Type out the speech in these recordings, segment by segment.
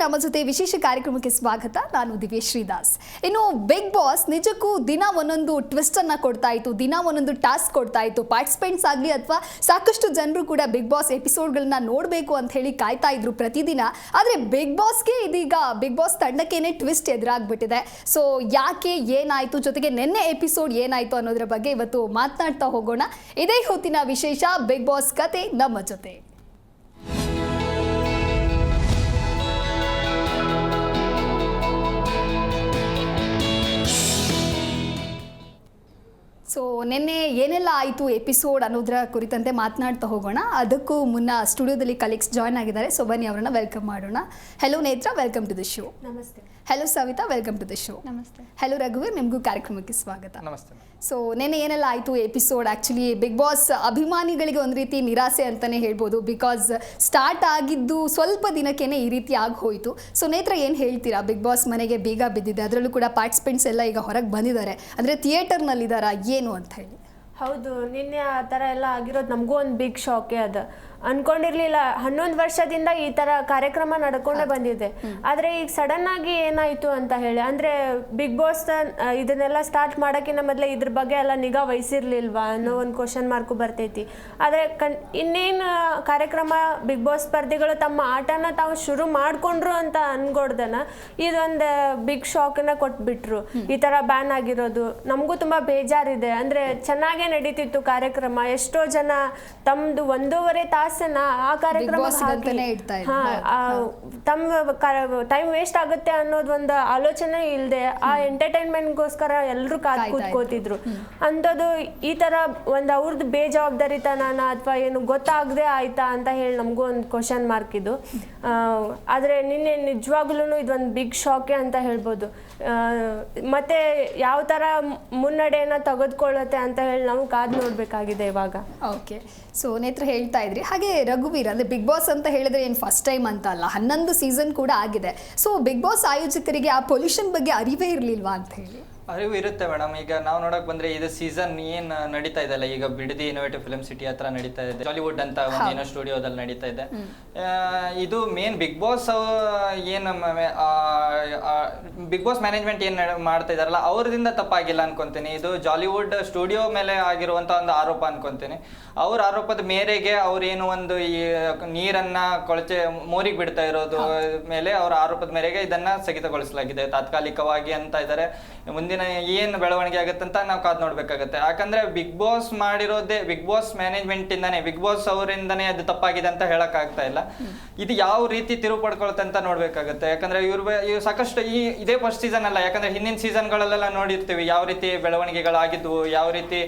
ನಮ್ಮ ಜೊತೆ ವಿಶೇಷ ಕಾರ್ಯಕ್ರಮಕ್ಕೆ ಸ್ವಾಗತ. ನಾನು ದಿವ್ಯಶ್ರೀ ದಾಸ್. ಇನ್ನು ಬಿಗ್ ಬಾಸ್ ನಿಜಕ್ಕೂ ದಿನ ಒಂದೊಂದು ಟ್ವಿಸ್ಟ್ ಅನ್ನ ಕೊಡ್ತಾ ಇತ್ತು, ದಿನ ಒಂದೊಂದು ಟಾಸ್ಕ್ ಕೊಡ್ತಾ ಇತ್ತು. ಪಾರ್ಟಿಸಿಪೆಂಟ್ಸ್ ಆಗಲಿ ಅಥವಾ ಸಾಕಷ್ಟು ಜನರು ಕೂಡ ಬಿಗ್ ಬಾಸ್ ಎಪಿಸೋಡ್ಗಳನ್ನ ನೋಡಬೇಕು ಅಂತ ಹೇಳಿ ಕಾಯ್ತಾ ಇದ್ರು ಪ್ರತಿದಿನ. ಆದರೆ ಬಿಗ್ ಬಾಸ್ಗೆ ಇದೀಗ ಬಿಗ್ ಬಾಸ್ ತಂಡಕ್ಕೇನೆ ಟ್ವಿಸ್ಟ್ ಎದುರಾಗ್ಬಿಟ್ಟಿದೆ. ಸೊ ಯಾಕೆ, ಏನಾಯ್ತು, ಜೊತೆಗೆ ನಿನ್ನೆ ಎಪಿಸೋಡ್ ಏನಾಯ್ತು ಅನ್ನೋದ್ರ ಬಗ್ಗೆ ಇವತ್ತು ಮಾತನಾಡ್ತಾ ಹೋಗೋಣ. ಇದೇ ಹೊತ್ತಿನ ವಿಶೇಷ ಬಿಗ್ ಬಾಸ್ ಕತೆ ನಮ್ಮ ಜೊತೆ. ಸೊ ನಿನ್ನೆ ಏನೆಲ್ಲ ಆಯಿತು ಎಪಿಸೋಡ್ ಅನ್ನೋದರ ಕುರಿತಂತೆ ಮಾತನಾಡ್ತಾ ಹೋಗೋಣ. ಅದಕ್ಕೂ ಮುನ್ನ ಸ್ಟುಡಿಯೋದಲ್ಲಿ ಕಲೀಗ್ಸ್ ಜಾಯ್ನ್ ಆಗಿದ್ದಾರೆ. ಸೊ ಬನ್ನಿ ಅವರನ್ನ ವೆಲ್ಕಮ್ ಮಾಡೋಣ. Hello Netra, welcome to the show. ನಮಸ್ತೆ. Hello Savita, welcome to the show. ನಮಸ್ತೆ. ಹೆಲೋ ರಘುವೀರ್, ನಿಮಗೂ ಕಾರ್ಯಕ್ರಮಕ್ಕೆ ಸ್ವಾಗತ. ನಮಸ್ತೆ. ಸೊ ನಿನ್ನೆ ಏನೆಲ್ಲ ಆಯಿತು ಎಪಿಸೋಡ್? ಆ್ಯಕ್ಚುಲಿ ಬಿಗ್ ಬಾಸ್ ಅಭಿಮಾನಿಗಳಿಗೆ ಒಂದು ರೀತಿ ನಿರಾಸೆ ಅಂತಲೇ ಹೇಳ್ಬೋದು. ಬಿಕಾಸ್ ಸ್ಟಾರ್ಟ್ ಆಗಿದ್ದು ಸ್ವಲ್ಪ ದಿನಕ್ಕೇ ಈ ರೀತಿ ಆಗಿ ಹೋಯಿತು. ಸೊ ನೇತ್ರ, ಏನು ಹೇಳ್ತೀರಾ? ಬಿಗ್ ಬಾಸ್ ಮನೆಗೆ ಬೀಗ ಬಿದ್ದಿದೆ, ಅದರಲ್ಲೂ ಕೂಡ ಪಾರ್ಟಿಸಿಪೆಂಟ್ಸ್ ಎಲ್ಲ ಈಗ ಹೊರಗೆ ಬಂದಿದ್ದಾರೆ, ಅಂದರೆ ಥಿಯೇಟರ್ನಲ್ಲಿದ್ದಾರಾ ಏನು ಅಂತ ಹೇಳಿ. ಹೌದು, ನಿನ್ನೆ ಆ ಥರ ಎಲ್ಲ ಆಗಿರೋದು ನಮಗೂ ಒಂದು ಬಿಗ್ ಶಾಕೇ. ಅದು ಅನ್ಕೊಂಡಿರ್ಲಿಲ್ಲ. 11 ವರ್ಷದಿಂದ ಈ ಥರ ಕಾರ್ಯಕ್ರಮ ನಡ್ಕೊಂಡೇ ಬಂದಿದೆ. ಆದರೆ ಈಗ ಸಡನ್ ಆಗಿ ಏನಾಯಿತು ಅಂತ ಹೇಳಿ, ಅಂದರೆ ಬಿಗ್ ಬಾಸ್ ಇದನ್ನೆಲ್ಲ ಸ್ಟಾರ್ಟ್ ಮಾಡೋಕ್ಕಿಂತ ಮೊದಲೇ ಇದ್ರ ಬಗ್ಗೆ ಎಲ್ಲ ನಿಗಾ ವಹಿಸಿರ್ಲಿಲ್ವಾ ಅನ್ನೋ ಒಂದು ಕ್ವಶನ್ ಮಾರ್ಕು ಬರ್ತೈತಿ. ಆದರೆ ಇನ್ನೇನು ಕಾರ್ಯಕ್ರಮ ಬಿಗ್ ಬಾಸ್ ಸ್ಪರ್ಧಿಗಳು ತಮ್ಮ ಆಟನ ತಾವು ಶುರು ಮಾಡಿಕೊಂಡ್ರು ಅಂತ ಅನ್ಕೊಡ್ದನ ಇದೊಂದು ಬಿಗ್ ಶಾಕನ್ನ ಕೊಟ್ಬಿಟ್ರು. ಈ ಥರ ಬ್ಯಾನ್ ಆಗಿರೋದು ನಮಗೂ ತುಂಬ ಬೇಜಾರಿದೆ. ಅಂದರೆ ಚೆನ್ನಾಗೇ ನಡೀತಿತ್ತು ಕಾರ್ಯಕ್ರಮ. ಎಷ್ಟೋ ಜನ ತಮ್ಮದು 1.5 ತಾಸು ಆ ಕಾರ್ಯಕ್ರಮ ತಮ್ಮ ಟೈಮ್ ವೇಸ್ಟ್ ಆಗುತ್ತೆ ಅನ್ನೋದು ಒಂದು ಆಲೋಚನೆ ಇಲ್ಲದೆ ಆ ಎಂಟರ್ಟೈನ್ಮೆಂಟ್ಗೋಸ್ಕರ ಎಲ್ಲರೂ ಕಾದು ಕೂತ್ಕೋತಿದ್ರು. ಅಂಥದ್ದು ಈ ಥರ ಒಂದು ಅವ್ರದ್ದು ಬೇಜವಾಬ್ದಾರಿತನ ಅಥವಾ ಏನು ಗೊತ್ತಾಗದೆ ಆಯ್ತಾ ಅಂತ ಹೇಳಿ ನಮಗೂ ಒಂದು ಕ್ವಶನ್ ಮಾರ್ಕ್ ಇದು. ಆದರೆ ನಿನ್ನೆ ನಿಜವಾಗ್ಲೂ ಇದೊಂದು ಬಿಗ್ ಶಾಕೆ ಅಂತ ಹೇಳ್ಬೋದು. ಮತ್ತೆ ಯಾವ ಥರ ಮುನ್ನಡೆಯನ್ನು ತೆಗೆದುಕೊಳ್ಳುತ್ತೆ ಅಂತ ಹೇಳಿ ನಾವು ಕಾದು ನೋಡಬೇಕಾಗಿದೆ ಇವಾಗ. ಓಕೆ, ಸೊ ನೇತ್ರ ಹೇಳ್ತಾ ಇದ್ರಿ. ಹಾಗೆ ರಘುವೀರ್, ಅಂದರೆ ಬಿಗ್ ಬಾಸ್ ಅಂತ ಹೇಳಿದ್ರೆ ಏನು ಫಸ್ಟ್ ಟೈಮ್ ಅಂತ ಅಲ್ಲ, 11 ಸೀಸನ್ ಕೂಡ ಆಗಿದೆ. ಸೊ ಬಿಗ್ ಬಾಸ್ ಆಯೋಜಕರಿಗೆ ಆ ಪೊಲ್ಯೂಷನ್ ಬಗ್ಗೆ ಅರಿವೇ ಇರಲಿಲ್ವಾ ಅಂತ ಹೇಳಿ? ಅರಿವು ಇರುತ್ತೆ ಮೇಡಮ್. ಈಗ ನಾವು ನೋಡಕ್ ಬಂದ್ರೆ ಇದು ಸೀಸನ್ ಏನು ನಡೀತಾ ಇದೆಲ್ಲ, ಈಗ ಬಿಡದಿ ಇನೋವೇಟಿವ್ ಫಿಲ್ಮ್ ಸಿಟಿ ಹತ್ರ ನಡೀತಾ ಇದೆ, ಜಾಲಿವುಡ್ ಅಂತ ಒಂದು ಏನೋ ಸ್ಟುಡಿಯೋದಲ್ಲಿ ನಡೀತಾ ಇದೆ. ಇದು ಮೇನ್ ಬಿಗ್ ಬಾಸ್ ಏನು ಬಿಗ್ ಬಾಸ್ ಮ್ಯಾನೇಜ್ಮೆಂಟ್ ಏನು ಮಾಡ್ತಾ ಇದಾರಲ್ಲ ಅವ್ರದಿಂದ ತಪ್ಪಾಗಿಲ್ಲ ಅನ್ಕೊಂತೀನಿ. ಇದು ಜಾಲಿವುಡ್ ಸ್ಟುಡಿಯೋ ಮೇಲೆ ಆಗಿರುವಂತ ಒಂದು ಆರೋಪ ಅನ್ಕೊಂತೀನಿ. ಅವ್ರ ಆರೋಪದ ಮೇರೆಗೆ ಅವ್ರೇನು ಒಂದು ಈ ನೀರನ್ನ ಕೊಳಚೆ ಮೋರಿಗೆ ಬಿಡ್ತಾ ಇರೋದು ಮೇಲೆ ಅವ್ರ ಆರೋಪದ ಮೇರೆಗೆ ಇದನ್ನ ಸ್ಥಗಿತಗೊಳಿಸಲಾಗಿದೆ ತಾತ್ಕಾಲಿಕವಾಗಿ ಅಂತ ಇದ್ದಾರೆ. ಮುಂದಿನ ಏನ್ ಬೆಳವಣಿಗೆ ಆಗುತ್ತಂತ ನಾವು ಕಾದ್ ನೋಡ್ಬೇಕಾಗತ್ತೆ. ಯಾಕಂದ್ರೆ ಬಿಗ್ ಬಾಸ್ ಮಾಡಿರೋದೇ ಬಿಗ್ ಬಾಸ್ ಮ್ಯಾನೇಜ್ಮೆಂಟ್ ಇಂದಾನೆ, ಬಿಗ್ ಬಾಸ್ ಅವರಿಂದಾನೇ ಅದು ತಪ್ಪಾಗಿದೆ ಅಂತ ಹೇಳಕ್ ಆಗ್ತಾ ಇಲ್ಲ. ಇದು ಯಾವ ರೀತಿ ತಿರುವು ಪಡ್ಕೊಳುತ್ತೆ ಅಂತ ನೋಡ್ಬೇಕಾಗತ್ತೆ. ಯಾಕಂದ್ರೆ ಇವ್ರು ಸಾಕಷ್ಟು ಇದೇ ಫಸ್ಟ್ ಸೀಸನ್ ಅಲ್ಲ, ಯಾಕಂದ್ರೆ ಹಿಂದಿನ ಸೀಸನ್ಗಳಲ್ಲೆಲ್ಲ ನೋಡಿರ್ತೀವಿ ಯಾವ ರೀತಿ ಬೆಳವಣಿಗೆಗಳಾಗಿದ್ವು, ಯಾವ ರೀತಿ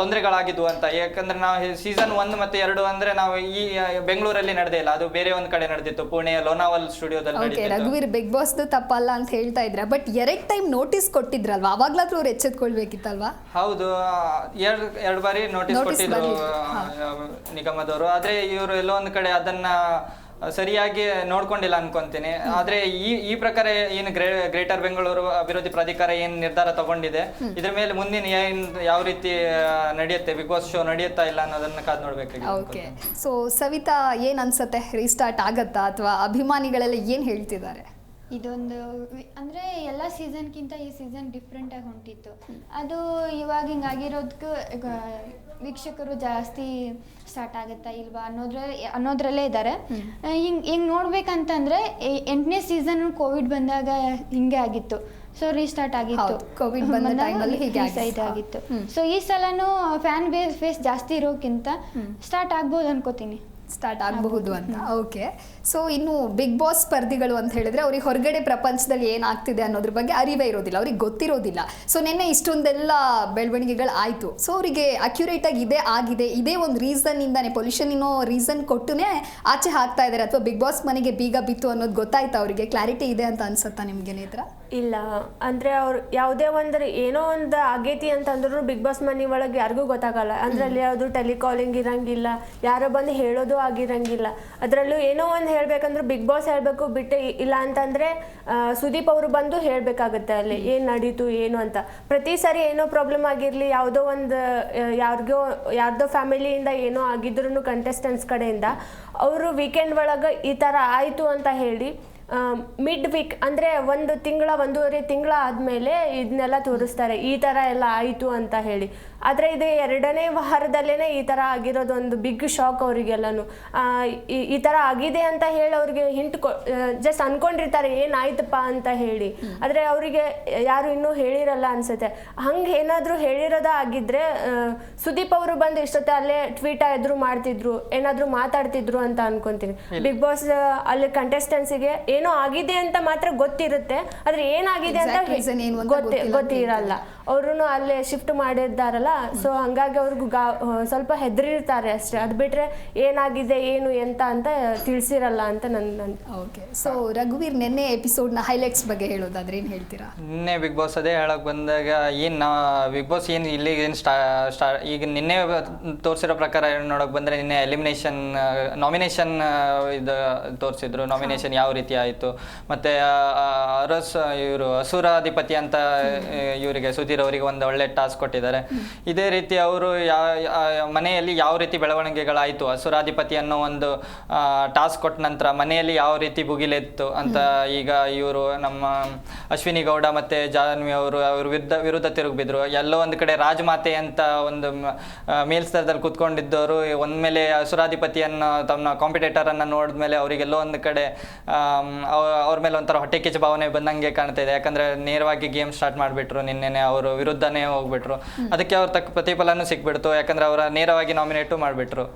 ತೊಂದರೆಗಳಾಗಿದ್ವು ಅಂತ. ಯಾಕಂದ್ರೆ ನಾವು ಸೀಸನ್ 1 ಮತ್ತು 2 ಅಂದ್ರೆ ನಾವು ಈ ಬೆಂಗಳೂರಲ್ಲಿ ನಡೆದೇ ಇಲ್ಲ, ಅದು ಬೇರೆ ಒಂದ್ ಕಡೆ ನಡೆದಿತ್ತು, ಪುಣೆ ಲೋನಾವಲ್ ಸ್ಟುಡಿಯೋದಲ್ಲಿ ನಡೆದಿತ್ತು. ರಘುವೀರ್, ಬಿಗ್ ಬಾಸ್ ತಪ್ಪಲ್ಲ ಅಂತ ಹೇಳ್ತಾ ಇದ್ರ, ಬಟ್ 2 ಟೈಮ್ ನೋಟಿಸ್ ಕೊಟ್ಟಿದ್ರಲ್ವಾ, ಅವಾಗ್ಲಾದ್ರೂ ಅವ್ರು ಎಚ್ಚೆತ್ಕೊಳ್ಬೇಕಿತ್ತಲ್ವಾ? ಹೌದು, ಎರಡು ಬಾರಿ ನೋಟಿಸ್ ಕೊಟ್ಟಿದ್ರು ನಿಗಮದವರು. ಆದ್ರೆ ಇವರು ಎಲ್ಲೋ ಒಂದ್ ಕಡೆ ಅದನ್ನ ಸರಿಯಾಗಿ ನೋಡ್ಕೊಂಡಿಲ್ಲ ಅನ್ಕೊಂತೀನಿ. ಆದ್ರೆ ಈ ಪ್ರಕಾರ ಏನು ಗ್ರೇಟರ್ ಬೆಂಗಳೂರು ಅಭಿವೃದ್ಧಿ ಪ್ರಾಧಿಕಾರ ಏನ್ ನಿರ್ಧಾರ ತಗೊಂಡಿದೆ, ಇದ್ರ ಮೇಲೆ ಮುಂದಿನ ಯಾವ ರೀತಿ ನಡೆಯುತ್ತೆ, ಬಿಗ್ ಬಾಸ್ ಶೋ ನಡೆಯುತ್ತಾ ಇಲ್ಲ ಅನ್ನೋದನ್ನ ಕಾದ್ ನೋಡ್ಬೇಕಾಗಿದೆ. ಓಕೆ, ಸೊ ಸವಿತಾ, ಏನ್ ಅನ್ಸತ್ತೆ, ರೀಸ್ಟಾರ್ಟ್ ಆಗತ್ತಾ ಅಥವಾ ಅಭಿಮಾನಿಗಳೆಲ್ಲ ಏನ್ ಹೇಳ್ತಿದ್ದಾರೆ? ಇದೊಂದು ಅಂದರೆ ಎಲ್ಲ ಸೀಸನ್ಗಿಂತ ಈ ಸೀಸನ್ ಡಿಫ್ರೆಂಟಾಗಿ ಹೊಂಟಿತ್ತು. ಅದು ಇವಾಗ ಹಿಂಗಾಗಿರೋದಕ್ಕೂ ವೀಕ್ಷಕರು ಜಾಸ್ತಿ ಸ್ಟಾರ್ಟ್ ಆಗುತ್ತಾ ಇಲ್ವಾ ಅನ್ನೋದ್ರಲ್ಲೇ ಇದ್ದಾರೆ. ಹಿಂಗೆ ನೋಡ್ಬೇಕಂತಂದರೆ 8ನೇ ಸೀಸನ್ ಕೋವಿಡ್ ಬಂದಾಗ ಹಿಂಗೆ ಆಗಿತ್ತು. ಸೊ ರೀಸ್ಟಾರ್ಟ್ ಆಗಿತ್ತು, ಕೋವಿಡ್ ಬಂದ ಟೈಮಲ್ಲಿ ಇದಾಗಿತ್ತು. ಸೊ ಈ ಸಲನೂ ಫ್ಯಾನ್ ಬೇಸ್ ಜಾಸ್ತಿ ಇರೋಕ್ಕಿಂತ ಸ್ಟಾರ್ಟ್ ಆಗ್ಬೋದು ಅನ್ಕೋತೀನಿ. ಸ್ಟಾರ್ಟ್ ಆಗಬಹುದು ಅಂತ. ಓಕೆ, ಸೊ ಇನ್ನು ಬಿಗ್ ಬಾಸ್ ಸ್ಪರ್ಧಿಗಳು ಅಂತ ಹೇಳಿದ್ರೆ ಅವ್ರಿಗೆ ಹೊರಗಡೆ ಪ್ರಪಂಚದಲ್ಲಿ ಏನಾಗ್ತಿದೆ ಅನ್ನೋದ್ರ ಬಗ್ಗೆ ಅರಿವೇ ಇರೋದಿಲ್ಲ, ಅವ್ರಿಗೆ ಗೊತ್ತಿರೋದಿಲ್ಲ. ಸೊ ನಿನ್ನೆ ಇಷ್ಟೊಂದೆಲ್ಲ ಬೆಳವಣಿಗೆಗಳು ಆಯಿತು. ಸೊ ಅವರಿಗೆ ಅಕ್ಯುರೇಟಾಗಿ ಇದೇ ಒಂದು ರೀಸನ್ನಿಂದಾನೆ, ಪೊಲ್ಯೂಷನ್ ಇನ್ನೋ ರೀಸನ್ ಕೊಟ್ಟುನೇ ಆಚೆ ಹಾಕ್ತಾ ಇದ್ದಾರೆ ಅಥವಾ ಬಿಗ್ ಬಾಸ್ ಮನೆಗೆ ಬೀಗ ಬಿತ್ತು ಅನ್ನೋದು ಗೊತ್ತಾಯ್ತಾ ಅವರಿಗೆ? ಕ್ಲಾರಿಟಿ ಇದೆ ಅಂತ ಅನ್ಸುತ್ತಾ ನಿಮಗೆ ನೇತ್ರ? ಇಲ್ಲ, ಅಂದರೆ ಅವ್ರು ಯಾವುದೇ ಒಂದು ಏನೋ ಒಂದು ಆಗೈತಿ ಅಂತಂದ್ರೂ ಬಿಗ್ ಬಾಸ್ ಮನೆ ಒಳಗೆ ಯಾರಿಗೂ ಗೊತ್ತಾಗಲ್ಲ. ಅಂದರೆ ಅಲ್ಲಿ ಯಾವುದು ಟೆಲಿಕಾಲಿಂಗ್ ಇರಂಗಿಲ್ಲ, ಯಾರೋ ಬಂದು ಹೇಳೋದು ಆಗಿರಂಗಿಲ್ಲ. ಅದರಲ್ಲೂ ಏನೋ ಒಂದು ಹೇಳಬೇಕಂದ್ರೆ ಬಿಗ್ ಬಾಸ್ ಹೇಳಬೇಕು, ಬಿಟ್ಟು ಇಲ್ಲ ಅಂತಂದರೆ ಸುದೀಪ್ ಅವರು ಬಂದು ಹೇಳಬೇಕಾಗುತ್ತೆ ಅಲ್ಲಿ ಏನು ನಡೀತು ಏನು ಅಂತ. ಪ್ರತಿ ಸಾರಿ ಏನೋ ಪ್ರಾಬ್ಲಮ್ ಆಗಿರಲಿ, ಯಾವುದೋ ಒಂದು ಯಾರ್ದೋ ಫ್ಯಾಮಿಲಿಯಿಂದ ಏನೋ ಆಗಿದ್ರು ಕಂಟೆಸ್ಟೆಂಟ್ಸ್ ಕಡೆಯಿಂದ ಅವರು ವೀಕೆಂಡ್ ಒಳಗೆ ಈ ಥರ ಆಯಿತು ಅಂತ ಹೇಳಿ ಮಿಡ್ ವೀಕ್ ಅಂದರೆ ಒಂದೂವರೆ ತಿಂಗಳ ಆದಮೇಲೆ ಇದನ್ನೆಲ್ಲ ತೋರಿಸ್ತಾರೆ, ಈ ಥರ ಎಲ್ಲ ಆಯಿತು ಅಂತ ಹೇಳಿ. ಆದರೆ ಇದು 2ನೇ ವಾರದಲ್ಲೇ ಈ ಥರ ಆಗಿರೋದು ಒಂದು ಬಿಗ್ ಶಾಕ್ ಅವರಿಗೆಲ್ಲನೂ. ಈ ಥರ ಆಗಿದೆ ಅಂತ ಹೇಳಿ ಅವ್ರಿಗೆ ಜಸ್ಟ್ ಅನ್ಕೊಂಡಿರ್ತಾರೆ ಏನಾಯ್ತಪ್ಪ ಅಂತ ಹೇಳಿ, ಆದರೆ ಅವರಿಗೆ ಯಾರು ಇನ್ನೂ ಹೇಳಿರಲ್ಲ ಅನ್ಸುತ್ತೆ. ಹಂಗೆ ಏನಾದರೂ ಹೇಳಿರೋದ ಆಗಿದ್ರೆ ಸುದೀಪ್ ಅವರು ಬಂದು ಇಷ್ಟೊತ್ತೆ ಅಲ್ಲೇ ಟ್ವೀಟ್ ಎದುರು ಮಾಡ್ತಿದ್ರು, ಏನಾದರೂ ಮಾತಾಡ್ತಿದ್ರು ಅಂತ ಅನ್ಕೊಂತೀನಿ. ಬಿಗ್ ಬಾಸ್ ಅಲ್ಲಿ ಕಂಟೆಸ್ಟೆಂಟ್ಸಿಗೆ ಏನೋ ಆಗಿದೆ ಅಂತ ಮಾತ್ರ ಗೊತ್ತಿರುತ್ತೆ, ಆದ್ರೆ ಏನಾಗಿದೆ ಅಂತ ಗೊತ್ತಿರಲ್ಲ. ಅವ್ರು ಅಲ್ಲೇ ಶಿಫ್ಟ್ ಮಾಡಿದ್ದಾರಲ್ಲ, ಸೊ ಹಂಗಾಗಿ ಅವ್ರಿಗೂ ಸ್ವಲ್ಪ ಹೆದರಿರ್ತಾರೆ ಅಷ್ಟೇ. ಅದು ಬಿಟ್ರೆ ಏನಾಗಿದೆ ಏನು ಎಂತ ಅಂತ ತಿಳಿಸಿರಲ್ಲ ಅಂತ ನನ್ನ. ಓಕೆ, ಸೊ ರಘುವೀರ್ ನಿನ್ನೆ ಎಪಿಸೋಡ್ನ ಹೈಲೈಟ್ಸ್ ಬಗ್ಗೆ ಹೇಳೋದಾದ್ರೆ ಏನು ಹೇಳ್ತೀರಾ? ನಿನ್ನೆ ಬಿಗ್ ಬಾಸ್ ಅದೇ ಹೇಳಕ್ ಬಂದಾಗ ಏನು ಬಿಗ್ ಬಾಸ್ ಏನು ಇಲ್ಲಿ ಏನು ಈಗ ನಿನ್ನೆ ತೋರಿಸಿರೋ ಪ್ರಕಾರ ನೋಡಕ್ ಬಂದ್ರೆ ನಿನ್ನೆ ಎಲಿಮಿನೇಷನ್ ನಾಮಿನೇಷನ್ ಇದು ತೋರಿಸಿದ್ರು. ನಾಮಿನೇಷನ್ ಯಾವ ರೀತಿ ಆಯಿತು, ಮತ್ತೆ ಇವರು ಅಸುರಾಧಿಪತಿ ಅಂತ ಇವರಿಗೆ ಸುಧೀರ್ ಅವರಿಗೆ ಒಂದು ಒಳ್ಳೆ ಟಾಸ್ಕ್ ಕೊಟ್ಟಿದ್ದಾರೆ. ಇದೇ ರೀತಿ ಅವರು ಮನೆಯಲ್ಲಿ ಯಾವ ರೀತಿ ಬೆಳವಣಿಗೆಗಳಾಯಿತು, ಅಸುರಾಧಿಪತಿ ಅನ್ನೋ ಒಂದು ಟಾಸ್ಕ್ ಕೊಟ್ಟ ನಂತರ ಮನೆಯಲ್ಲಿ ಯಾವ ರೀತಿ ಭುಗಿಲೆತ್ತು ಅಂತ ಈಗ ಇವರು ನಮ್ಮ ಅಶ್ವಿನಿ ಗೌಡ ಮತ್ತೆ ಜಾನ್ವಿ ಅವರು ವಿರುದ್ಧ ತಿರುಗಿಬಿದ್ರು. ಎಲ್ಲೋ ಒಂದು ಕಡೆ ರಾಜಮಾತೆ ಅಂತ ಒಂದು ಮೇಲ್ಸ್ತರದಲ್ಲಿ ಕೂತ್ಕೊಂಡಿದ್ದವರು ಒಂದ್ಮೇಲೆ ಅಸುರಾಧಿಪತಿಯನ್ನು ತಮ್ಮ ಕಾಂಪಿಟೇಟರ್ ಅನ್ನ ನೋಡಿದ್ಮೇಲೆ ಅವರಿಗೆಲ್ಲೋ ಒಂದು ಕಡೆ ಅವ್ರ ಮೇಲೆ ಒಂಥರ ಹೊಟ್ಟೆ ಕಿಚ್ಚು ಭಾವನೆ ಬಂದಂಗೆ ಕಾಣ್ತಾ ಇದೆ. ಯಾಕಂದ್ರೆ ನೇರವಾಗಿ ಗೇಮ್ ಸ್ಟಾರ್ಟ್ ಮಾಡಿಬಿಟ್ರು, ನಿನ್ನೆನೆ ಅವರು ವಿರುದ್ಧನೇ ಹೋಗ್ಬಿಟ್ರು. ಅದಕ್ಕೆ ಅವ್ರ ತಕ್ಕ ಪ್ರತಿಫಲನೂ ಸಿಕ್ಬಿಡ್ತು, ಯಾಕಂದ್ರೆ ಅವರ ನೇರವಾಗಿ ನಾಮಿನೇಟು ಮಾಡಿಬಿಟ್ರು.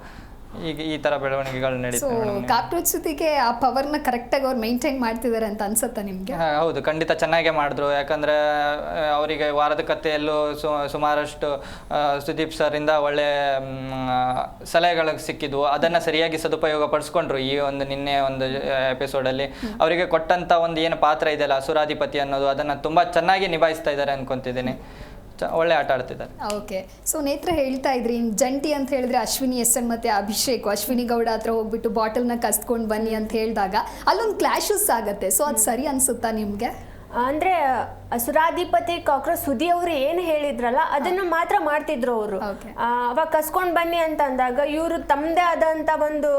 ಈಗ ಈ ತರ ಬೆಳವಣಿಗೆಗಳು ನಡೀತವೆ. ಕಾಕ್ರೋಚ್ ಜೊತೆಗೆ ಆ ಪವರ್ನ ಕರೆಕ್ಟಾಗಿ ಅವ್ರು ಮೇಂಟೈನ್ ಮಾಡ್ತಿದ್ದಾರೆ ಅಂತ ಅನ್ಸುತ್ತಾ ನಿಮಗೆ? ಹೌದು, ಖಂಡಿತ ಚೆನ್ನಾಗೇ ಮಾಡಿದ್ರು. ಯಾಕಂದ್ರೆ ಅವರಿಗೆ ವಾರದ ಕಥೆಯಲ್ಲೂ ಸುಮಾರಷ್ಟು ಸುದೀಪ್ ಸರ್ ಇಂದ ಒಳ್ಳೆ ಸಲಹೆಗಳು ಸಿಕ್ಕಿದ್ವು. ಅದನ್ನ ಸರಿಯಾಗಿ ಸದುಪಯೋಗ ಪಡಿಸ್ಕೊಂಡ್ರು. ಈ ಒಂದು ನಿನ್ನೆ ಒಂದು ಎಪಿಸೋಡಲ್ಲಿ ಅವರಿಗೆ ಕೊಟ್ಟಂತ ಒಂದು ಏನು ಪಾತ್ರ ಇದೆಯಲ್ಲ ಅಸುರಾಧಿಪತಿ ಅನ್ನೋದು, ಅದನ್ನ ತುಂಬಾ ಚೆನ್ನಾಗಿ ನಿಭಾಯಿಸ್ತಾ ಇದ್ದಾರೆ ಅನ್ಕೊಂತಿದ್ದೀನಿ. ಒಳ್ಳೆ ಆಟ ಆಡ್ತಿದ್ದಾರೆ. ಓಕೆ, ಸೊ ನೇತ್ರ ಹೇಳ್ತಾ ಇದ್ರಿ ಜಂಟಿ ಅಂತ ಹೇಳಿದ್ರೆ ಅಶ್ವಿನಿ SN ಮತ್ತೆ ಅಭಿಷೇಕ್, ಅಶ್ವಿನಿ ಗೌಡ ಹತ್ರ ಹೋಗ್ಬಿಟ್ಟು ಬಾಟಲ್ನ ಕಸ್ಕೊಂಡು ಬನ್ನಿ ಅಂತ ಹೇಳಿದಾಗ ಅಲ್ಲೊಂದು ಕ್ಲಾಶಸ್ ಆಗುತ್ತೆ. ಸೊ ಅದು ಸರಿ ಅನ್ಸುತ್ತಾ ನಿಮ್ಗೆ? ಅಂದ್ರೆ ಅಸುರಾಧಿಪತಿ ಕಾಕ್ರೋಚ್ ಸುದಿ ಅವರು ಏನು ಹೇಳಿದ್ರಲ್ಲ ಅದನ್ನ ಮಾತ್ರ ಮಾಡ್ತಿದ್ರು ಅವರು. ಅವಾಗ ಕಸ್ಕೊಂಡ್ ಬನ್ನಿ ಅಂತ ಅಂದಾಗ ಇವರು ತಮ್ಮದೇ ಆದಂತ ಒಂದು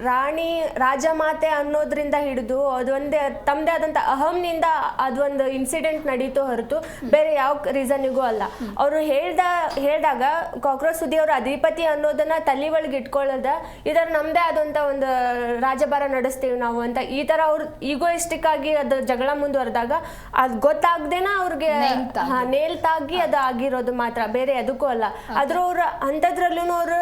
ರಾಣಿ ರಾಜಮಾತೆ ಅನ್ನೋದ್ರಿಂದ ಹಿಡಿದು ಅದೊಂದೇ ತಮ್ಮದೇ ಆದಂತ ಅಹಂನಿಂದ ಅದೊಂದು ಇನ್ಸಿಡೆಂಟ್ ನಡೀತು ಹೊರತು ಬೇರೆ ಯಾವ ರೀಸನ್ನಿಗೂ ಅಲ್ಲ. ಅವರು ಹೇಳ್ದಾಗ ಕಾಕ್ರೋಚ್ ಸುದಿ ಅವರು ಅಧಿಪತಿ ಅನ್ನೋದನ್ನ ತಲೆ ಒಳಗೆ ಇಟ್ಕೊಳ್ಳೋದ ಇದರ ನಮ್ದೇ ಆದಂತ ಒಂದು ರಾಜಭಾರ ನಡೆಸ್ತೀವಿ ನಾವು ಅಂತ ಈ ತರ ಅವ್ರು ಈಗೋಯಿಸ್ಟಿಕ್ ಆಗಿ ಅದು ಜಗಳ ಮುಂದುವರೆದಾಗ ಅದ್ ಗೊತ್ತಾಗ್ದೇನ ಅವ್ರಿಗೆ ನೇಲ್ತಾಗಿ ಅದು ಆಗಿರೋದು ಮಾತ್ರ, ಬೇರೆ ಎದಕ್ಕೂ ಅಲ್ಲ. ಆದ್ರೂ ಅವ್ರ ಅಂಥದ್ರಲ್ಲೂ ಅವರು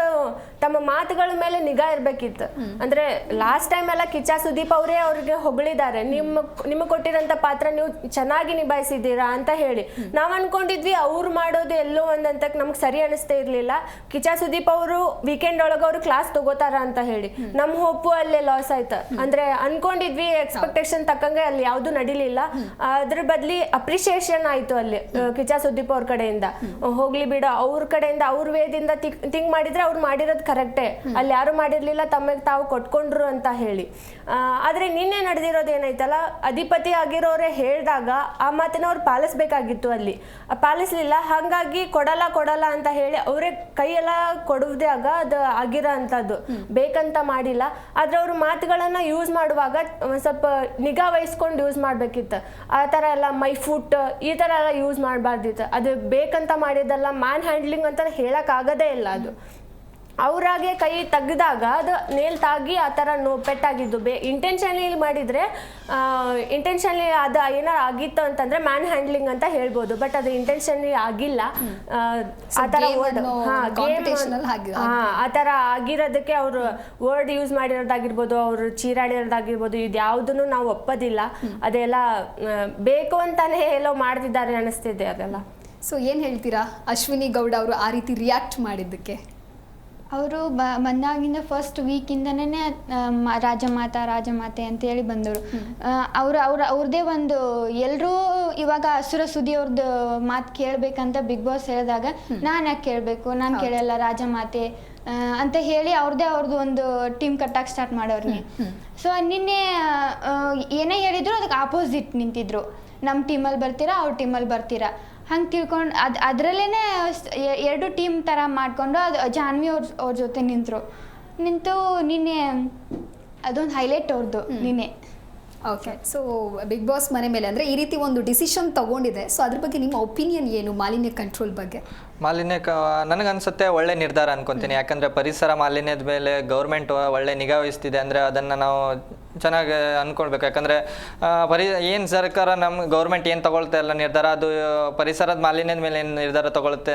ತಮ್ಮ ಮಾತುಗಳ ಮೇಲೆ ನಿಗಾ ಇರ್ಬೇಕಿತ್ತು. ಅಂದ್ರೆ ಲಾಸ್ಟ್ ಟೈಮ್ ಎಲ್ಲ ಕಿಚ್ಚ ಸುದೀಪ್ ಅವರೇ ಅವ್ರಿಗೆ ಹೊಗಳಿದ್ದಾರೆ, ನಿಮಗೆ ಕೊಟ್ಟಿರೋಂಥ ಪಾತ್ರ ನೀವು ಚೆನ್ನಾಗಿ ನಿಭಾಯಿಸಿದ್ದೀರಾ ಅಂತ ಹೇಳಿ. ನಾವ್ ಅನ್ಕೊಂಡಿದ್ವಿ ಅವ್ರು ಮಾಡೋದು ಎಲ್ಲೋ ಒಂದಂತಕ್ಕೆ ನಮ್ಗೆ ಸರಿ ಅನಿಸ್ತೇ ಇರ್ಲಿಲ್ಲ. ಕಿಚ್ಚ ಸುದೀಪ್ ಅವರು ವೀಕೆಂಡ್ ಒಳಗೆ ಅವರು ಕ್ಲಾಸ್ ತಗೋತಾರ ಅಂತ ಹೇಳಿ ನಮ್ ಹೋಪು ಅಲ್ಲೇ ಲಾಸ್ ಆಯ್ತು. ಅಂದ್ರೆ ಅನ್ಕೊಂಡಿದ್ವಿ ಎಕ್ಸ್ಪೆಕ್ಟೇಷನ್ ತಕ್ಕಂಗೆ ಅಲ್ಲಿ ಯಾವ್ದು ನಡಿಲಿಲ್ಲ. ಅದ್ರ ಬದ್ಲಿ ಅಪ್ರಿಸಿಯೇಷನ್ ಆಯ್ತು ಅಲ್ಲಿ ಕಿಚ್ಚ ಸುದೀಪ್ ಅವ್ರ ಕಡೆಯಿಂದ. ಹೋಗ್ಲಿ ಬಿಡ, ಅವ್ರ ಕಡೆಯಿಂದ ಅವ್ರ ವೇದಿಂದ ಥಿಂಕ್ ಮಾಡಿದ್ರೆ ಅವ್ರು ಮಾಡಿರೋದು ಕರೆಕ್ಟೇ, ಅಲ್ಲಿ ಯಾರು ಮಾಡಿರ್ಲಿಲ್ಲ, ತಮಗೆ ತಾವು ಕೊಟ್ಕೊಂಡ್ರು ಅಂತ ಹೇಳಿ. ಆದ್ರೆ ನಿನ್ನೆ ನಡೆದಿರೋದು ಏನೈತಲ್ಲ, ಅಧಿಪತಿ ಆಗಿರೋರೆ ಹೇಳಿದಾಗ ಆ ಮಾತನ್ನ ಅವ್ರು ಪಾಲಿಸ್ಬೇಕಾಗಿತ್ತು, ಅಲ್ಲಿ ಪಾಲಿಸ್ಲಿಲ್ಲ. ಹಾಗಾಗಿ ಕೊಡಲ್ಲ ಅಂತ ಹೇಳಿ ಅವರೇ ಕೈಯೆಲ್ಲ ಕೊಡುವುದಾಗ ಅದು ಆಗಿರೋ ಅಂಥದ್ದು, ಬೇಕಂತ ಮಾಡಿಲ್ಲ. ಆದ್ರೆ ಅವ್ರ ಮಾತುಗಳನ್ನ ಯೂಸ್ ಮಾಡುವಾಗ ಸ್ವಲ್ಪ ನಿಗಾ ವಹಿಸ್ಕೊಂಡು ಯೂಸ್ ಮಾಡ್ಬೇಕಿತ್ತು. ಆ ಥರ ಎಲ್ಲ ಮೈ ಫುಟ್ ಈ ಥರ ಎಲ್ಲ ಯೂಸ್ ಮಾಡಬಾರ್ದಿತ್ತು. ಅದು ಬೇಕಂತ ಮಾಡಿದ್ದಲ್ಲ, ಮ್ಯಾನ್ ಹ್ಯಾಂಡ್ಲಿಂಗ್ ಅಂತ ಹೇಳೋಕ್ಕಾಗೋದೇ ಇಲ್ಲ. ಅದು ಅವರಾಗೆ ಕೈ ತೆಗೆದಾಗ ಅದು ನೇಲ್ ತಾಗಿ ಆ ಥರ ಪೆಟ್ಟಾಗಿದ್ದು. ಇಂಟೆನ್ಷನ್ಲಿ ಮಾಡಿದರೆ ಇಂಟೆನ್ಷನ್ಲಿ ಅದು ಏನಾರು ಆಗಿತ್ತು ಅಂತಂದರೆ ಮ್ಯಾನ್ ಹ್ಯಾಂಡ್ಲಿಂಗ್ ಅಂತ ಹೇಳ್ಬೋದು. ಬಟ್ ಅದು ಇಂಟೆನ್ಷನ್ಲಿ ಆಗಿಲ್ಲ. ಆ ಥರ ವರ್ಡ್ ಆ ಥರ ಆಗಿರೋದಕ್ಕೆ ಅವರು ವರ್ಡ್ ಯೂಸ್ ಮಾಡಿರೋದಾಗಿರ್ಬೋದು, ಅವರು ಚೀರಾಡಿರೋದಾಗಿರ್ಬೋದು, ಇದು ಯಾವುದನ್ನು ನಾವು ಒಪ್ಪೋದಿಲ್ಲ. ಅದೆಲ್ಲ ಬೇಕು ಅಂತಾನೆ ಎಲ್ಲೋ ಮಾಡ್ತಿದ್ದಾರೆ ಅನಿಸ್ತಿದೆ ಅದೆಲ್ಲ. ಸೊ ಏನು ಹೇಳ್ತೀರಾ ಅಶ್ವಿನಿ ಗೌಡ ಅವರು ಆ ರೀತಿ ರಿಯಾಕ್ಟ್ ಮಾಡಿದ್ದಕ್ಕೆ? ಅವರು ಬಂದಾಗಿಂದ ಫಸ್ಟ್ ವೀಕಿಂದನೇ ರಾಜಮಾತೆ ಅಂತೇಳಿ ಬಂದರು. ಅವ್ರದ್ದೇ ಒಂದು ಎಲ್ಲರೂ ಇವಾಗ ಅಸುರ ಸುದಿ ಅವ್ರದ್ದು ಮಾತು ಕೇಳಬೇಕಂತ ಬಿಗ್ ಬಾಸ್ ಹೇಳಿದಾಗ ನಾನು ಯಾಕೆ ಕೇಳಬೇಕು, ನಾನು ಕೇಳಲ್ಲ ರಾಜಮಾತೆ ಅಂತ ಹೇಳಿ ಅವ್ರದ್ದು ಒಂದು ಟೀಮ್ ಕಟ್ಟಕ್ಕೆ ಸ್ಟಾರ್ಟ್ ಮಾಡೋರ್ನಿ. ಸೊ ನಿನ್ನೆ ಏನೇ ಹೇಳಿದ್ರು ಅದಕ್ಕೆ ಆಪೋಸಿಟ್ ನಿಂತಿದ್ರು. ನಮ್ಮ ಟೀಮಲ್ಲಿ ಬರ್ತೀರಾ, ಅವ್ರ ಟೀಮಲ್ಲಿ ಬರ್ತೀರಾ ಹಂಗೆ ತಿಳ್ಕೊಂಡು ಅದರಲ್ಲೇ 2 ಟೀಮ್ ಥರ ಮಾಡಿಕೊಂಡು ಅದು ಜಾನ್ವಿ ಅವ್ರ ಜೊತೆ ನಿಂತು ನಿನ್ನೆ ಅದೊಂದು ಹೈಲೈಟ್ ಅವ್ರದ್ದು ನಿನ್ನೆ. ಓಕೆ, ಸೊ ಬಿಗ್ ಬಾಸ್ ಮನೆ ಮೇಲೆ ಅಂದರೆ ಈ ರೀತಿ ಒಂದು ಡಿಸಿಷನ್ ತಗೊಂಡಿದೆ, ಸೊ ಅದ್ರ ಬಗ್ಗೆ ನಿಮ್ಮ ಒಪಿನಿಯನ್ ಏನು ಮಾಲಿನ್ಯ ಕಂಟ್ರೋಲ್ ಬಗ್ಗೆ? ಮಾಲಿನ್ಯ ನನಗನ್ಸುತ್ತೆ ಒಳ್ಳೆ ನಿರ್ಧಾರ ಅನ್ಕೊಂತೀನಿ. ಯಾಕಂದರೆ ಪರಿಸರ ಮಾಲಿನ್ಯದ ಮೇಲೆ ಗೌರ್ಮೆಂಟ್ ಒಳ್ಳೆ ನಿಗಾ ವಹಿಸ್ತಿದೆ ಅಂದರೆ ಅದನ್ನು ನಾವು ಚೆನ್ನಾಗಿ ಅಂದ್ಕೊಳ್ಬೇಕು. ಯಾಕಂದರೆ ಏನು ಸರ್ಕಾರ ನಮ್ಮ ಗೌರ್ಮೆಂಟ್ ಏನು ತಗೊಳ್ತಾ ಇಲ್ಲ ನಿರ್ಧಾರ, ಅದು ಪರಿಸರದ ಮಾಲಿನ್ಯದ ಮೇಲೆ ಏನು ನಿರ್ಧಾರ ತಗೊಳುತ್ತೆ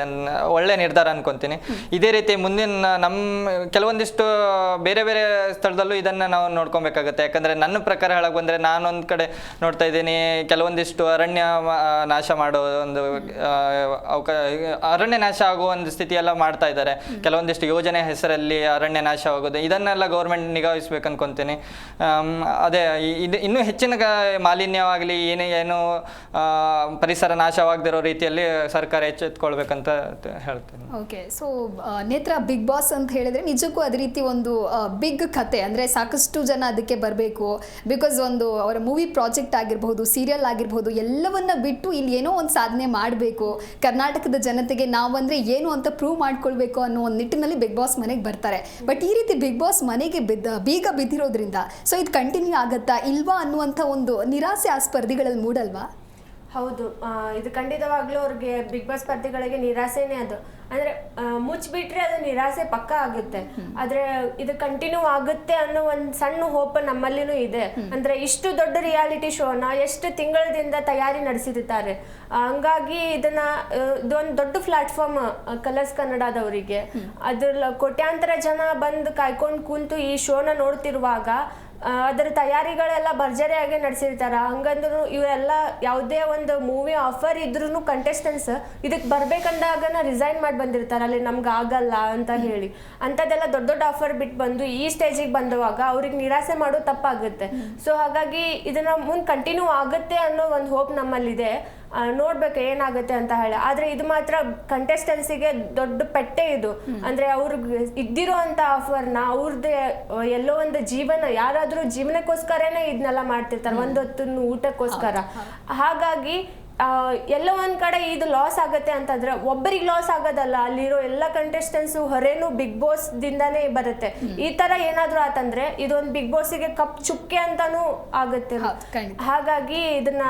ಒಳ್ಳೆ ನಿರ್ಧಾರ ಅನ್ಕೊತೀನಿ. ಇದೇ ರೀತಿ ಮುಂದಿನ ನಮ್ಮ ಕೆಲವೊಂದಿಷ್ಟು ಬೇರೆ ಬೇರೆ ಸ್ಥಳದಲ್ಲೂ ಇದನ್ನು ನಾವು ನೋಡ್ಕೊಬೇಕಾಗುತ್ತೆ. ಯಾಕಂದರೆ ನನ್ನ ಪ್ರಕಾರ ಹೇಳಕ್ಕೆ ಬಂದರೆ ನಾನೊಂದು ಕಡೆ ನೋಡ್ತಾ ಇದ್ದೀನಿ, ಕೆಲವೊಂದಿಷ್ಟು ಅರಣ್ಯ ನಾಶ ಮಾಡೋ ಒಂದು ಅರಣ್ಯ ನಾಶ ಆಗುವ ಒಂದು ಸ್ಥಿತಿ ಎಲ್ಲ ಮಾಡ್ತಾ ಇದ್ದಾರೆ. ಕೆಲವೊಂದಿಷ್ಟು ಯೋಜನೆ ಹೆಸರಲ್ಲಿ ಅರಣ್ಯ ನಾಶ ಆಗೋದು, ಇದನ್ನೆಲ್ಲ ಗೌರ್ಮೆಂಟ್ ನಿಗಾವಹಿಸ್ಬೇಕು ಅನ್ಕೊಂತೀನಿ. ಅದೇ ಇದು ಇನ್ನೂ ಹೆಚ್ಚಿನ ಮಾಲಿನ್ಯವಾಗಲಿ ಏನು ಪರಿಸರ ನಾಶವಾಗದಿರೋ ರೀತಿಯಲ್ಲಿ ಸರ್ಕಾರ ಎಚ್ಚೆತ್ಕೊಳ್ಬೇಕಂತ ಹೇಳ್ತೀನಿ. ಓಕೆ, ಸೊ ನೇತ್ರ, ಬಿಗ್ ಬಾಸ್ ಅಂತ ಹೇಳಿದ್ರೆ ನಿಜಕ್ಕೂ ಅದೇ ರೀತಿ ಒಂದು ಬಿಗ್ ಕತೆ, ಅಂದರೆ ಸಾಕಷ್ಟು ಜನ ಅದಕ್ಕೆ ಬರಬೇಕು. ಬಿಕಾಸ್ ಒಂದು ಅವರ ಮೂವಿ ಪ್ರಾಜೆಕ್ಟ್ ಆಗಿರ್ಬೋದು, ಸೀರಿಯಲ್ ಆಗಿರ್ಬೋದು, ಎಲ್ಲವನ್ನ ಬಿಟ್ಟು ಇಲ್ಲಿ ಏನೋ ಒಂದು ಸಾಧನೆ ಮಾಡಬೇಕು, ಕರ್ನಾಟಕದ ಜನತೆಗೆ ನಾವಂದ್ರೆ ಏನು ಅಂತ ಪ್ರೂವ್ ಮಾಡ್ಕೊಳ್ಬೇಕು ಅನ್ನೋ ಒಂದು ನಿಟ್ಟಿನಲ್ಲಿ ಬಿಗ್ ಬಾಸ್ ಮನೆಗೆ ಬರ್ತಾರೆ. ಬಟ್ ಈ ರೀತಿ ಬಿಗ್ ಬಾಸ್ ಮನೆಗೆ ಬೀಗ ಬಿದ್ದಿರೋದ್ರಿಂದ ಸೊ ಇದು ಕಂಟಿನ್ಯೂ ಆಗತ್ತಾ ಇಲ್ವಾ ಅನ್ನುವಂಥ ಒಂದು ನಿರಾಸೆ ಆ ಸ್ಪರ್ಧಿಗಳಲ್ಲಿ ಮೂಡಲ್ವಾ? ಹೌದು, ಇದು ಖಂಡಿತವಾಗ್ಲೂ ಅವ್ರಿಗೆ ಬಿಗ್ ಬಾಸ್ ಸ್ಪರ್ಧಿಗಳಿಗೆ ನಿರಾಸೆನೇ ಅದು. ಅಂದ್ರೆ ಮುಚ್ಚಿಬಿಟ್ರೆ ಅದು ನಿರಾಸೆ ಪಕ್ಕ ಆಗುತ್ತೆ. ಆದ್ರೆ ಇದು ಕಂಟಿನ್ಯೂ ಆಗುತ್ತೆ ಅನ್ನೋ ಒಂದು ಸಣ್ಣ ಹೋಪ್ ನಮ್ಮಲ್ಲಿನೂ ಇದೆ. ಅಂದ್ರೆ ಇಷ್ಟು ದೊಡ್ಡ ರಿಯಾಲಿಟಿ ಶೋನ ಎಷ್ಟು ತಿಂಗಳದಿಂದ ತಯಾರಿ ನಡೆಸಿರ್ತಾರೆ. ಹಂಗಾಗಿ ಇದೊಂದು ದೊಡ್ಡ ಪ್ಲಾಟ್ಫಾರ್ಮ್ ಕಲರ್ಸ್ ಕನ್ನಡದವರಿಗೆ. ಅದ್ರ ಕೋಟ್ಯಾಂತರ ಜನ ಬಂದು ಕಾಯ್ಕೊಂಡು ಕೂತು ಈ ಶೋನ ನೋಡ್ತಿರುವಾಗ ಅದರ ತಯಾರಿಗಳೆಲ್ಲ ಭರ್ಜರಿಯಾಗಿ ನಡೆಸಿರ್ತಾರೆ. ಹಂಗಂದ್ರೂ ಇವರೆಲ್ಲ ಯಾವುದೇ ಒಂದು ಮೂವಿ ಆಫರ್ ಇದ್ರೂ ಕಂಟೆಸ್ಟೆಂಟ್ಸ್ ಇದಕ್ಕೆ ಬರ್ಬೇಕಂದಾಗನ ರಿಸೈನ್ ಮಾಡಿ ಬಂದಿರ್ತಾರೆ, ಅಲ್ಲಿ ನಮ್ಗೆ ಆಗಲ್ಲ ಅಂತ ಹೇಳಿ. ಅಂಥದ್ದೆಲ್ಲ ದೊಡ್ಡ ದೊಡ್ಡ ಆಫರ್ ಬಿಟ್ಟು ಬಂದು ಈ ಸ್ಟೇಜಿಗೆ ಬಂದುವಾಗ ಅವ್ರಿಗೆ ನಿರಾಸೆ ಮಾಡೋದು ತಪ್ಪಾಗುತ್ತೆ. ಸೊ ಹಾಗಾಗಿ ಇದನ್ನ ಮುಂದೆ ಕಂಟಿನ್ಯೂ ಆಗುತ್ತೆ ಅನ್ನೋ ಒಂದು ಹೋಪ್ ನಮ್ಮಲ್ಲಿದೆ. ನೋಡ್ಬೇಕು ಏನಾಗುತ್ತೆ ಅಂತ ಹೇಳಿ. ಆದ್ರೆ ಇದು ಮಾತ್ರ ಕಂಟೆಸ್ಟೆನ್ಸಿಗೆ ದೊಡ್ಡ ಪೆಟ್ಟೆ ಇದು. ಅಂದ್ರೆ ಅವ್ರಿಗೆ ಇದ್ದಿರೋ ಅಂತ ಆಫರ್ನ ಅವ್ರದ್ದೇ ಎಲ್ಲೋ ಒಂದು ಜೀವನ, ಯಾರಾದ್ರೂ ಜೀವನಕ್ಕೋಸ್ಕರನೇ ಇದನ್ನೆಲ್ಲ ಮಾಡ್ತಿರ್ತಾರೆ, ಒಂದೊತ್ತು ಊಟಕ್ಕೋಸ್ಕರ. ಹಾಗಾಗಿ ಎಲ್ಲೋ ಒಂದ್ ಕಡೆ ಇದು ಲಾಸ್ ಆಗತ್ತೆ ಅಂತಂದ್ರೆ ಒಬ್ಬರಿಗೆ ಲಾಸ್ ಆಗೋದಲ್ಲ, ಅಲ್ಲಿರೋ ಎಲ್ಲ ಕಂಟೆಸ್ಟೆಂಟ್ಸ್ ಹೊರೇನು ಬಿಗ್ ಬಾಸ್ ದಿಂದಾನೇ ಬರುತ್ತೆ. ಈ ತರ ಏನಾದ್ರು ಆತಂದ್ರೆ ಇದೊಂದು ಬಿಗ್ ಬಾಸ್ಗೆ ಕಪ್ ಚುಕ್ಕೆ ಅಂತಾನೂ ಆಗುತ್ತೆ. ಹಾಗಾಗಿ ಇದನ್ನ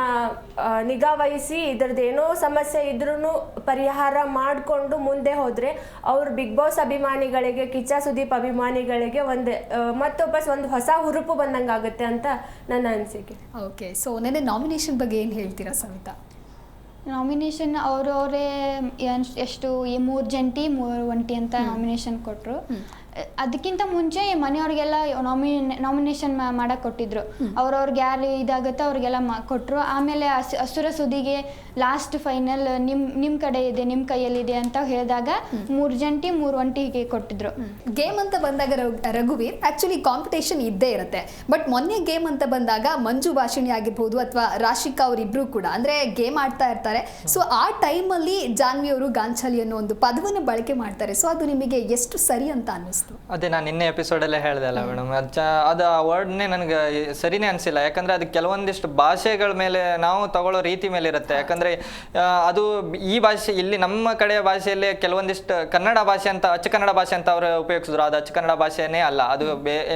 ನಿಗಾ ವಹಿಸಿ ಇದ್ರದ್ದು ಏನೋ ಸಮಸ್ಯೆ ಇದ್ರೂ ಪರಿಹಾರ ಮಾಡಿಕೊಂಡು ಮುಂದೆ ಹೋದ್ರೆ ಅವ್ರ ಬಿಗ್ ಬಾಸ್ ಅಭಿಮಾನಿಗಳಿಗೆ, ಕಿಚ್ಚ ಸುದೀಪ್ ಅಭಿಮಾನಿಗಳಿಗೆ ಒಂದು ಹೊಸ ಹುರುಪು ಬಂದಂಗಾಗುತ್ತೆ ಅಂತ ನನ್ನ ಅನಿಸಿಕೆ. ಓಕೆ, ಸೊ ನೆನ್ನೆ ನಾಮಿನೇಷನ್ ಬಗ್ಗೆ ಏನು ಹೇಳ್ತೀರಾ ಸವಿತಾ? ನಾಮಿನೇಷನ್ ಅವರವರೇ ಎಷ್ಟು 3 ಜಂಟಿ 3 ಒಂಟಿ ಅಂತ ನಾಮಿನೇಷನ್ ಕೊಟ್ಟರು. ಅದಕ್ಕಿಂತ ಮುಂಚೆ ಮನೆಯವ್ರಿಗೆಲ್ಲ ನಾಮಿನೇಷನ್ ಮಾಡಕ್ಕೆ ಕೊಟ್ಟಿದ್ರು. ಅವ್ರವ್ರಿಗೆ ಯಾರು ಇದಾಗುತ್ತೋ ಅವ್ರಿಗೆಲ್ಲ ಕೊಟ್ಟರು. ಆಮೇಲೆ ಅಸುರ ಸುದಿಗೆ ಲಾಸ್ಟ್ ಫೈನಲ್ ನಿಮ್ಮ ಕಡೆ ಇದೆ, ನಿಮ್ಮ ಕೈಯಲ್ಲಿದೆ ಅಂತ ಹೇಳಿದಾಗ 3 ಜಂಟಿ 3 ಒಂಟಿಗೆ ಕೊಟ್ಟಿದ್ರು. ಗೇಮ್ ಅಂತ ಬಂದಾಗ ರಘುವೀರ್ ಆಕ್ಚುಲಿ ಕಾಂಪಿಟೇಷನ್ ಇದ್ದೇ ಇರುತ್ತೆ. ಬಟ್ ಮೊನ್ನೆ ಗೇಮ್ ಅಂತ ಬಂದಾಗ ಮಂಜು ಭಾಷಿಣಿ ಆಗಿರ್ಬೋದು ಅಥವಾ ರಾಶಿಕಾ ಅವರಿಬ್ರು ಕೂಡ ಅಂದ್ರೆ ಗೇಮ್ ಆಡ್ತಾ ಇರ್ತಾರೆ. ಸೊ ಆ ಟೈಮಲ್ಲಿ ಜಾನ್ವಿ ಅವರು ಗಾಂಚಾಲಿ ಅನ್ನೋ ಒಂದು ಪದವನ್ನು ಬಳಕೆ ಮಾಡ್ತಾರೆ. ಸೊ ಅದು ನಿಮಗೆ ಎಷ್ಟು ಸರಿ ಅಂತ ಅನ್ನಿಸ್ತು? ಅದೇ ನಾನು ನಿನ್ನೆ ಎಪಿಸೋಡಲ್ಲೇ ಹೇಳಿದೆ ಅಲ್ಲ ಮೇಡಮ್, ಅದು ಆ ವರ್ಡ್ನೇ ನನಗೆ ಸರಿನೇ ಅನಿಸಿಲ್ಲ. ಯಾಕಂದರೆ ಅದು ಕೆಲವೊಂದಿಷ್ಟು ಭಾಷೆಗಳ ಮೇಲೆ ನಾವು ತಗೊಳ್ಳೋ ರೀತಿ ಮೇಲೆ ಇರುತ್ತೆ. ಯಾಕಂದರೆ ಅದು ಈ ಭಾಷೆ ಇಲ್ಲಿ ನಮ್ಮ ಕಡೆಯ ಭಾಷೆಯಲ್ಲಿ ಕೆಲವೊಂದಿಷ್ಟು ಕನ್ನಡ ಭಾಷೆ ಅಂತ ಅಚ್ಚ ಕನ್ನಡ ಭಾಷೆ ಅಂತ ಅವರು ಉಪಯೋಗಿಸಿದ್ರು. ಅದು ಅಚ್ಚ ಕನ್ನಡ ಭಾಷೆನೇ ಅಲ್ಲ, ಅದು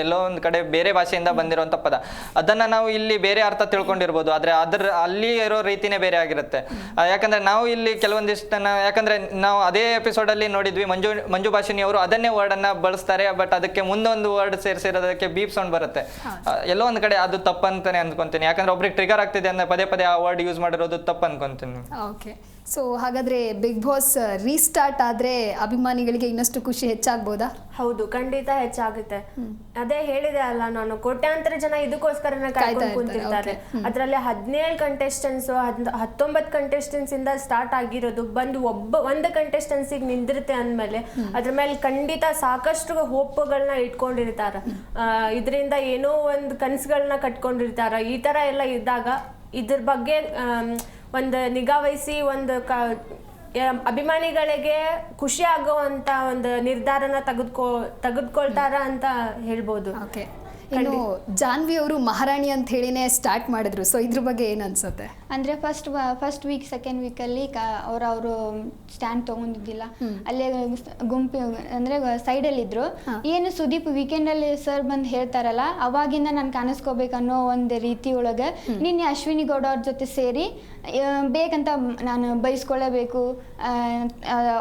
ಎಲ್ಲೋ ಒಂದು ಕಡೆ ಬೇರೆ ಭಾಷೆಯಿಂದ ಬಂದಿರುವಂಥ ಪದ. ಅದನ್ನು ನಾವು ಇಲ್ಲಿ ಬೇರೆ ಅರ್ಥ ತಿಳ್ಕೊಂಡಿರ್ಬೋದು, ಆದರೆ ಅಲ್ಲಿ ಇರೋ ರೀತಿನೇ ಬೇರೆ ಆಗಿರುತ್ತೆ. ಯಾಕಂದರೆ ನಾವು ಇಲ್ಲಿ ಕೆಲವೊಂದಿಷ್ಟನ್ನು, ಯಾಕಂದರೆ ನಾವು ಅದೇ ಎಪಿಸೋಡಲ್ಲಿ ನೋಡಿದ್ವಿ, ಮಂಜು ಭಾಷಿಣಿ ಅವರು ಅದನ್ನೇ ವರ್ಡನ್ನು ಬಳಸ್ತಾರೆ. ಬಟ್ ಅದಕ್ಕೆ ಮುಂದೊಂದು ವರ್ಡ್ ಸೇರಿಸಿರೋದಕ್ಕೆ ಬೀಪ್ ಸೌಂಡ್ ಬರುತ್ತೆ. ಎಲ್ಲೋ ಒಂದು ಕಡೆ ಅದು ತಪ್ಪಂತಾನೆ ಅನ್ಕೊಂತೀನಿ. ಯಾಕಂದ್ರೆ ಒಬ್ರಿಗೆ ಟ್ರಿಗರ್ ಆಗ್ತಿದೆ ಅಂದ್ರೆ ಪದೇ ಪದೇ ಆ ವರ್ಡ್ ಯೂಸ್ ಮಾಡಿರೋದು ತಪ್ಪು ಅನ್ಕೊಂತೀನಿ. ಓಕೆ, ಸೊ ಹಾಗಾದ್ರೆ ಬಿಗ್ ಬಾಸ್ ರೀಸ್ಟಾರ್ಟ್ ಆದ್ರೆ ಅಭಿಮಾನಿಗಳಿಗೆ ಇನ್ನಷ್ಟು ಖುಷಿ ಹೆಚ್ಚಾಗ್ಬೋದಾ? ಹೌದು, ಖಂಡಿತ ಹೆಚ್ಚಾಗುತ್ತೆ. ಅದೇ ಹೇಳಿದೆ ಅಲ್ಲ ನಾನು, ಕೋಟ್ಯಾಂತರ ಜನ ಇದಕ್ಕೋಸ್ಕರನೇ ಕಾಯ್ಕೊಂಡು ಕುಂತಿರ್ತಾರೆ. ಅದರಲ್ಲಿ 17 ಕಂಟೆಸ್ಟೆಂಟ್ಸ್ 19 ಕಂಟೆಸ್ಟೆಂಟ್ಸ್ ಇಂದ ಸ್ಟಾರ್ಟ್ ಆಗಿರೋದು ಬಂದು ಒಂದು ಕಂಟೆಸ್ಟೆನ್ಸಿಗೆ ನಿಂದಿರುತ್ತೆ ಅಂದ್ಮೇಲೆ ಅದ್ರ ಮೇಲೆ ಖಂಡಿತ ಸಾಕಷ್ಟು ಹೋಪ್ಗಳನ್ನ ಇಟ್ಕೊಂಡಿರ್ತಾರ. ಇದರಿಂದ ಏನೋ ಒಂದು ಕನಸುಗಳನ್ನ ಕಟ್ಕೊಂಡಿರ್ತಾರ. ಈ ತರ ಎಲ್ಲ ಇದ್ದಾಗ ಇದ್ರ ಬಗ್ಗೆ ಒಂದು ನಿಗಾ ವಹಿಸಿ ಅಭಿಮಾನಿಗಳಿಗೆ ಖುಷಿ ಆಗುವಂತ ಒಂದು ನಿರ್ಧಾರನ ತೆಗೆದುಕೊಳ್ತಾರ ಅಂತ ಹೇಳ್ಬೋದು. ಓಕೆ, ಇನ್ನು ಜಾನ್ವಿ ಅವರು ಮಹಾರಾಣಿ ಅಂತ ಹೇಳಿನೇ ಸ್ಟಾರ್ಟ್ ಮಾಡಿದ್ರು, ಸೊ ಇದ್ರ ಬಗ್ಗೆ ಏನು ಅನ್ಸುತ್ತೆ? ಅಂದರೆ ಫಸ್ಟ್ ವೀಕ್ ಸೆಕೆಂಡ್ ವೀಕಲ್ಲಿ ಅವರು ಸ್ಟ್ಯಾಂಡ್ ತೊಗೊಂಡಿದ್ದಿಲ್ಲ, ಅಲ್ಲೇ ಗುಂಪು ಅಂದರೆ ಸೈಡಲ್ಲಿದ್ದರು. ಏನು ಸುದೀಪ್ ವೀಕೆಂಡಲ್ಲಿ ಸರ್ ಬಂದು ಹೇಳ್ತಾರಲ್ಲ, ಅವಾಗಿಂದ ನಾನು ಕಾಣಿಸ್ಕೋಬೇಕನ್ನೋ ಒಂದು ರೀತಿ ಒಳಗೆ ನಿನ್ನೆ ಅಶ್ವಿನಿ ಗೌಡ ಅವ್ರ ಜೊತೆ ಸೇರಿ ಬೇಕಂತ ನಾನು ಬೈಸ್ಕೊಳ್ಳೇಬೇಕು,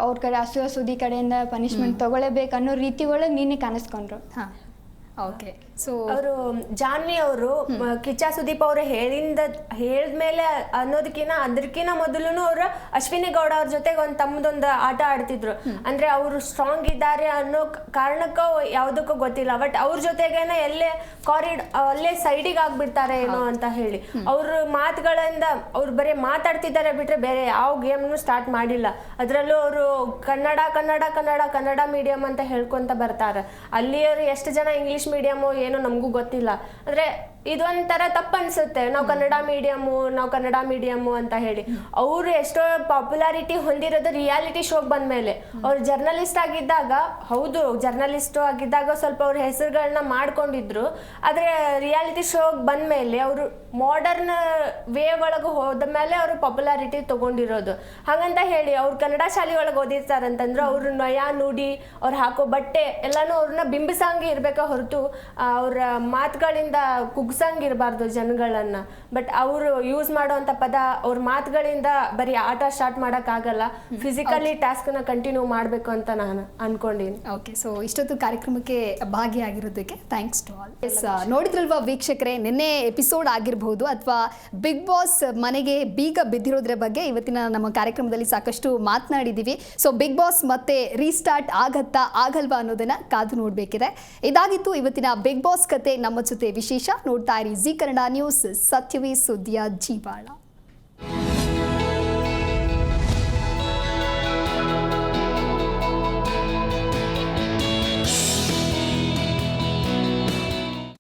ಅವ್ರ ಕಡೆ ಸುದಿ ಕಡೆಯಿಂದ ಪನಿಷ್ಮೆಂಟ್ ತಗೊಳ್ಳೇಬೇಕು ಅನ್ನೋ ರೀತಿ ಒಳಗೆ ನಿನ್ನೆ ಕಾಣಿಸ್ಕೊಂಡ್ರು. ಹಾಂ, ಓಕೆ. ಸೊ ಅವರು ಜಾನ್ವಿ ಅವರು ಕಿಚ್ಚ ಸುದೀಪ್ ಅವರು ಹೇಳಿದ್ಮೇಲೆ ಅದಕ್ಕಿಂತ ಮೊದಲು ಅವರು ಅಶ್ವಿನಿ ಗೌಡ ಅವ್ರ ಜೊತೆಗೆ ಒಂದು ತಮ್ಮದೊಂದು ಆಟ ಆಡ್ತಿದ್ರು. ಅಂದ್ರೆ ಅವರು ಸ್ಟ್ರಾಂಗ್ ಇದ್ದಾರೆ ಅನ್ನೋ ಕಾರಣಕ್ಕೋ ಯಾವುದಕ್ಕೂ ಗೊತ್ತಿಲ್ಲ, ಬಟ್ ಅವ್ರ ಜೊತೆಗೇನೆ ಅಲ್ಲೇ ಸೈಡಿಗೆ ಆಗ್ಬಿಡ್ತಾರೆ ಏನೋ ಅಂತ ಹೇಳಿ ಅವ್ರ ಮಾತುಗಳಿಂದ ಅವ್ರು ಬರೀ ಮಾತಾಡ್ತಿದ್ದಾರೆ ಬಿಟ್ರೆ ಬೇರೆ ಯಾವ ಗೇಮ್ನು ಸ್ಟಾರ್ಟ್ ಮಾಡಿಲ್ಲ. ಅದರಲ್ಲೂ ಅವರು ಕನ್ನಡ ಮೀಡಿಯಂ ಅಂತ ಹೇಳ್ಕೊಂತ ಬರ್ತಾರೆ. ಅಲ್ಲಿಯವರು ಎಷ್ಟು ಜನ ಇಂಗ್ಲಿಷ್ ಮೀಡಿಯಮು ಏನೋ ನಮಗೂ ಗೊತ್ತಿಲ್ಲ. ಅಂದ್ರೆ ಇದೊಂಥರ ತಪ್ಪು ಅನ್ಸುತ್ತೆ, ನಾವು ಕನ್ನಡ ಮೀಡಿಯಮ್ಮು ಅಂತ ಹೇಳಿ. ಅವರು ಎಷ್ಟೋ ಪಾಪ್ಯುಲಾರಿಟಿ ಹೊಂದಿರೋದು ರಿಯಾಲಿಟಿ ಶೋಗೆ ಬಂದ್ಮೇಲೆ. ಅವ್ರು ಜರ್ನಲಿಸ್ಟ್ ಆಗಿದ್ದಾಗ, ಹೌದು ಜರ್ನಲಿಸ್ಟು ಆಗಿದ್ದಾಗ ಸ್ವಲ್ಪ ಅವ್ರ ಹೆಸರುಗಳನ್ನ ಮಾಡ್ಕೊಂಡಿದ್ರು, ಆದರೆ ರಿಯಾಲಿಟಿ ಶೋಗೆ ಬಂದ್ಮೇಲೆ ಅವರು ಮಾಡರ್ನ್ ವೇ ಒಳಗೆ ಹೋದ ಮೇಲೆ ಅವರು ಪಾಪ್ಯುಲಾರಿಟಿ ತಗೊಂಡಿರೋದು. ಹಾಗಂತ ಹೇಳಿ ಅವ್ರು ಕನ್ನಡ ಶಾಲೆ ಒಳಗೆ ಓದಿರ್ತಾರಂತಂದ್ರೆ ಅವ್ರ ನಯ ನುಡಿ, ಅವ್ರು ಹಾಕೋ ಬಟ್ಟೆ ಎಲ್ಲಾನು ಅವ್ರನ್ನ ಬಿಂಬಿಸಂಗೆ ಇರ್ಬೇಕ ಹೊರತು ಅವ್ರ ಮಾತುಗಳಿಂದ ಕುಗ್ಸಂಗಿರಬಾರ್ದು ಜನಗಳನ್ನ. ಬಟ್ ಅವರು ಯೂಸ್ ಮಾಡುವಂಥ ಪದ ಅವ್ರ ಮಾತುಗಳಿಂದ ಬರೀ ಆಟ ಸ್ಟಾರ್ಟ್ ಮಾಡೋಕ್ಕಾಗಲ್ಲ, ಫಿಸಿಕಲಿ ಟಾಸ್ಕ್ನ ಕಂಟಿನ್ಯೂ ಮಾಡಬೇಕು ಅಂತ ನಾನು ಅನ್ಕೊಂಡಿನಿ. ಓಕೆ, ಸೊ ಇಷ್ಟೊತ್ತು ಕಾರ್ಯಕ್ರಮಕ್ಕೆ ಭಾಗಿಯಾಗಿರೋದಕ್ಕೆ ಥ್ಯಾಂಕ್ಸ್ ಟು ಆಲ್. ಎಸ್, ನೋಡಿದ್ರಲ್ವಾ ವೀಕ್ಷಕರೇ, ನಿನ್ನೆ ಎಪಿಸೋಡ್ ಆಗಿರಬಹುದು ಅಥವಾ ಬಿಗ್ ಬಾಸ್ ಮನೆಗೆ ಬೀಗ ಬಿದ್ದಿರೋದ್ರ ಬಗ್ಗೆ ಇವತ್ತಿನ ನಮ್ಮ ಕಾರ್ಯಕ್ರಮದಲ್ಲಿ ಸಾಕಷ್ಟು ಮಾತನಾಡಿದ್ದೀವಿ. ಸೊ ಬಿಗ್ ಬಾಸ್ ಮತ್ತೆ ರೀಸ್ಟಾರ್ಟ್ ಆಗಲ್ವಾ ಅನ್ನೋದನ್ನ ಕಾದು ನೋಡಬೇಕಿದೆ. ಇದಾಗಿತ್ತು ಇವತ್ತಿನ ಬಿಗ್ ಬಾಸ್ ಕತೆ. ನಮ್ಮ ಜೊತೆ ವಿಶೇಷ. ನೋಡ್ತಾ ಇರಿ ಜಿ ಕನ್ನಡ ನ್ಯೂಸ್, ಸತ್ಯವೇ ಸುದ್ದಿಯ ಜೀವಾಳ.